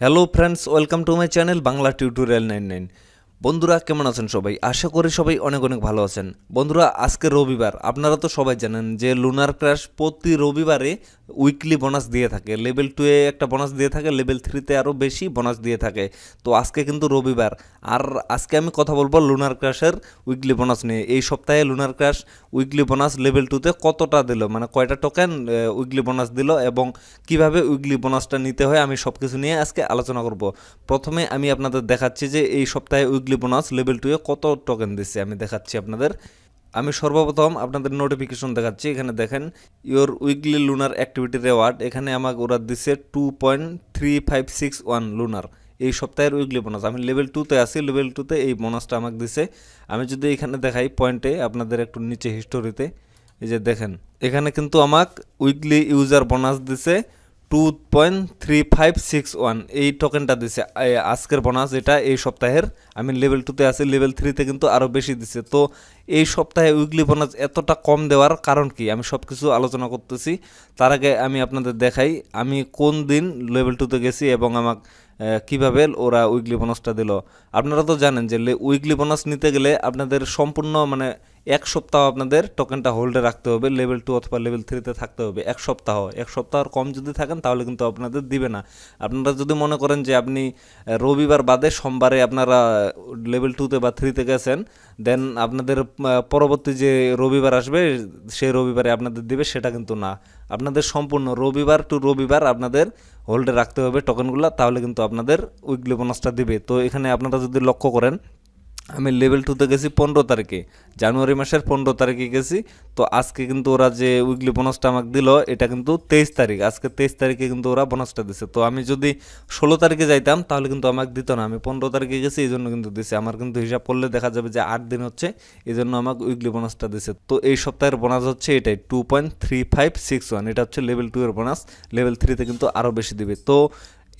Hello friends, welcome to my channel Bangla tutorial 99। বন্ধুরা কেমন আছেন সবাই? আশা করি সবাই অনেক অনেক ভালো আছেন। বন্ধুরা আজকে রবিবার, আপনারা তো সবাই জানেন যে লুনার ক্র্যাশ প্রতি রবিবারে উইকলি বোনাস দিয়ে থাকে। লেভেল 2-এ একটা বোনাস দিয়ে থাকে, লেভেল 3-তে আরও বেশি বোনাস দিয়ে থাকে। তো আজকে কিন্তু রবিবার, আর আজকে আমি কথা বলবো লুনার ক্র্যাশের উইকলি বোনাস নিয়ে। এই সপ্তাহে lunar crash weekly bonus level 2-তে কতটা দিল, মানে কয়টা টোকেন উইকলি বোনাস দিল এবং কিভাবে উইকলি বোনাসটা নিতে হয়, আমি সব কিছু নিয়ে আজকে আলোচনা করব। প্রথমে আমি আপনাদের দেখাচ্ছি যে এই সপ্তাহে উইকলি বোনাস লেভেল 2-এ কত টোকেন দিচ্ছে, আমি দেখাচ্ছি আপনাদের। আমি সর্বপ্রথম আপনাদের নোটিফিকেশন দেখাচ্ছি। এখানে দেখেন your weekly lunar activity reward, এখানে আমাকে ওরা দিচ্ছে 2.3561 লুনার। এই সপ্তাহের উইকলি বোনাস, আমি লেভেল 2-তে আছি, লেভেল 2-তে এই বোনাসটা আমাকে দিছে। আমি যদি এখানে দেখাই পয়েন্টে, আপনাদের একটু নিচে হিস্টোরিতে, এই যে দেখেন এখানে কিন্তু আমাকে উইকলি ইউজার বোনাস দিছে 2.3561। এই টোকেনটা দিছে আজকের বোনাস, এটা এই সপ্তাহের। আমি লেভেল 2-তে আছি, লেভেল 3-তে কিন্তু আরও বেশি দিছে। তো এই সপ্তাহে উইকলি বোনাস এতটা কম দেওয়ার কারণ কি, আমি সব কিছু আলোচনা করতেছি। তার আগে আমি আপনাদের দেখাই আমি কোন দিন লেভেল 2-তে গেছি এবং আমাকে কীভাবে ওরা উইকলি বোনাসটা দিল। আপনারা তো জানেন যে উইকলি বোনাস নিতে গেলে আপনাদের সম্পূর্ণ মানে এক সপ্তাহ আপনাদের টোকেনটা হোল্ডে রাখতে হবে, লেভেল 2 অথবা লেভেল 3-তে থাকতে হবে এক সপ্তাহর কম যদি থাকেন তাহলে কিন্তু আপনাদের দিবে না। আপনারা যদি মনে করেন যে আপনি রবিবার বাদে সোমবারে আপনারা লেভেল 2-তে বা 3-তে গেছেন, দেন আপনাদের পরবর্তী যে রবিবার আসবে সেই রবিবারে আপনাদের দিবে, সেটা কিন্তু না। আপনাদের সম্পূর্ণ রবিবার টু রবিবার আপনাদের হোল্ডে রাখতে হবে টোকেনগুলো, তাহলে কিন্তু আপনাদের উইকলি বোনাসটা দিবে। তো এখানে আপনারা যদি লক্ষ্য করেন, আমি লেভেল 2-তে গেছি 15 তারিখে, জানুয়ারি মাসের 15 তারিখে গেছি। তো আজকে কিন্তু ওরা যে উইকলি বোনাসটা আমাকে দিল এটা কিন্তু 23 তারিখ, আজকে 23 তারিখে কিন্তু ওরা বোনাসটা দিছে। তো আমি যদি 16 তারিখে যাইতাম তাহলে কিন্তু আমাকে দিত না, আমি 15 তারিখে গেছি এই জন্য কিন্তু দিছে। আমার কিন্তু হিসাব করলে দেখা যাবে যে 8 দিন হচ্ছে, এই জন্য আমাকে উইকলি বোনাসটা দিছে। তো এই সপ্তাহের বোনাস হচ্ছে এটাই 2.3561, এটা হচ্ছে লেভেল 2-এর বোনাস। লেভেল 3-তে কিন্তু আরও বেশি দিবে। তো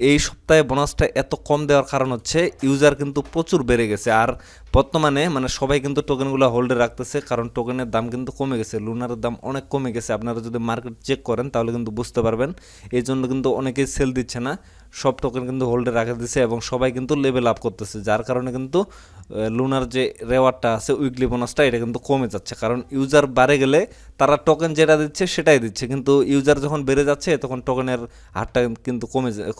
এই সপ্তাহে বোনাসটা এত কম দেওয়ার কারণ হচ্ছে ইউজার কিন্তু প্রচুর বেড়ে গেছে, আর বর্তমানে মানে সবাই কিন্তু টোকেনগুলো হোল্ডে রাখতেছে, কারণ টোকেনের দাম কিন্তু কমে গেছে, লুনারের দাম অনেক কমে গেছে। আপনারা যদি মার্কেট চেক করেন তাহলে কিন্তু বুঝতে পারবেন। এই জন্য কিন্তু অনেকেই সেল দিচ্ছে না, সব টোকেন কিন্তু হোল্ডে রাখা দিচ্ছে এবং সবাই কিন্তু লেভেল আপ করতেছে, যার কারণে কিন্তু লুনার যে রেওয়ার্ডটা আছে উইকলি বোনাসটা এটা কিন্তু কমে যাচ্ছে। কারণ ইউজার বাড়ে গেলে তারা টোকেন যেটা দিচ্ছে সেটাই দিচ্ছে, কিন্তু ইউজার যখন বেড়ে যাচ্ছে তখন টোকেনের হারটা কিন্তু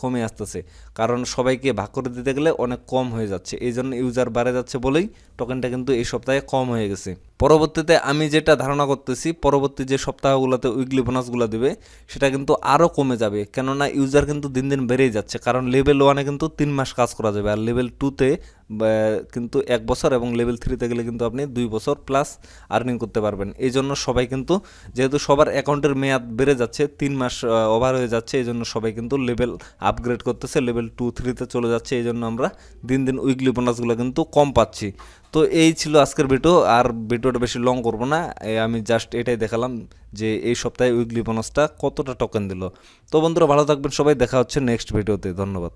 কমে আসতেছে, কারণ সবাইকে ভাগ করে দিতে গেলে অনেক কম হয়ে যাচ্ছে। এই জন্য ইউজার বাড়ে যাচ্ছে বলেই টোকেনটা কিন্তু এই সপ্তাহে কম হয়ে গেছে। পরবর্তীতে আমি যেটা ধারণা করতেছি, পরবর্তী যে সপ্তাহগুলোতে উইকলি বোনাসগুলো দিবে সেটা কিন্তু আরও কমে যাবে, কেননা ইউজার কিন্তু দিন দিন বেড়েই যাচ্ছে। কারণ লেভেল 1-এ কিন্তু 3 মাস কাজ করা যাবে, আর লেভেল 2-তে কিন্তু 1 বছর, এবং লেভেল 3-তে গেলে কিন্তু আপনি 2 বছর প্লাস আর্নিং করতে পারবেন। এই জন্য সবাই কিন্তু, যেহেতু সবার অ্যাকাউন্টের মেয়াদ বেড়ে যাচ্ছে, 3 মাস ওভার হয়ে যাচ্ছে, এই জন্য সবাই কিন্তু লেভেল আপগ্রেড করতেছে, লেভেল 2-3-তে চলে যাচ্ছে। এই জন্য আমরা দিন দিন উইকলি বোনাসগুলো কিন্তু কম পাচ্ছি। তো এই ছিল আজকের ভিডিও, আর ভিডিওটা বেশি লং করব না, আমি জাস্ট এটাই দেখালাম যে এই সপ্তাহে উইকলি বোনাসটা কতটা টোকেন দিল। তো বন্ধুরা ভালো থাকবেন সবাই, দেখা হচ্ছে নেক্সট ভিডিওতে, ধন্যবাদ।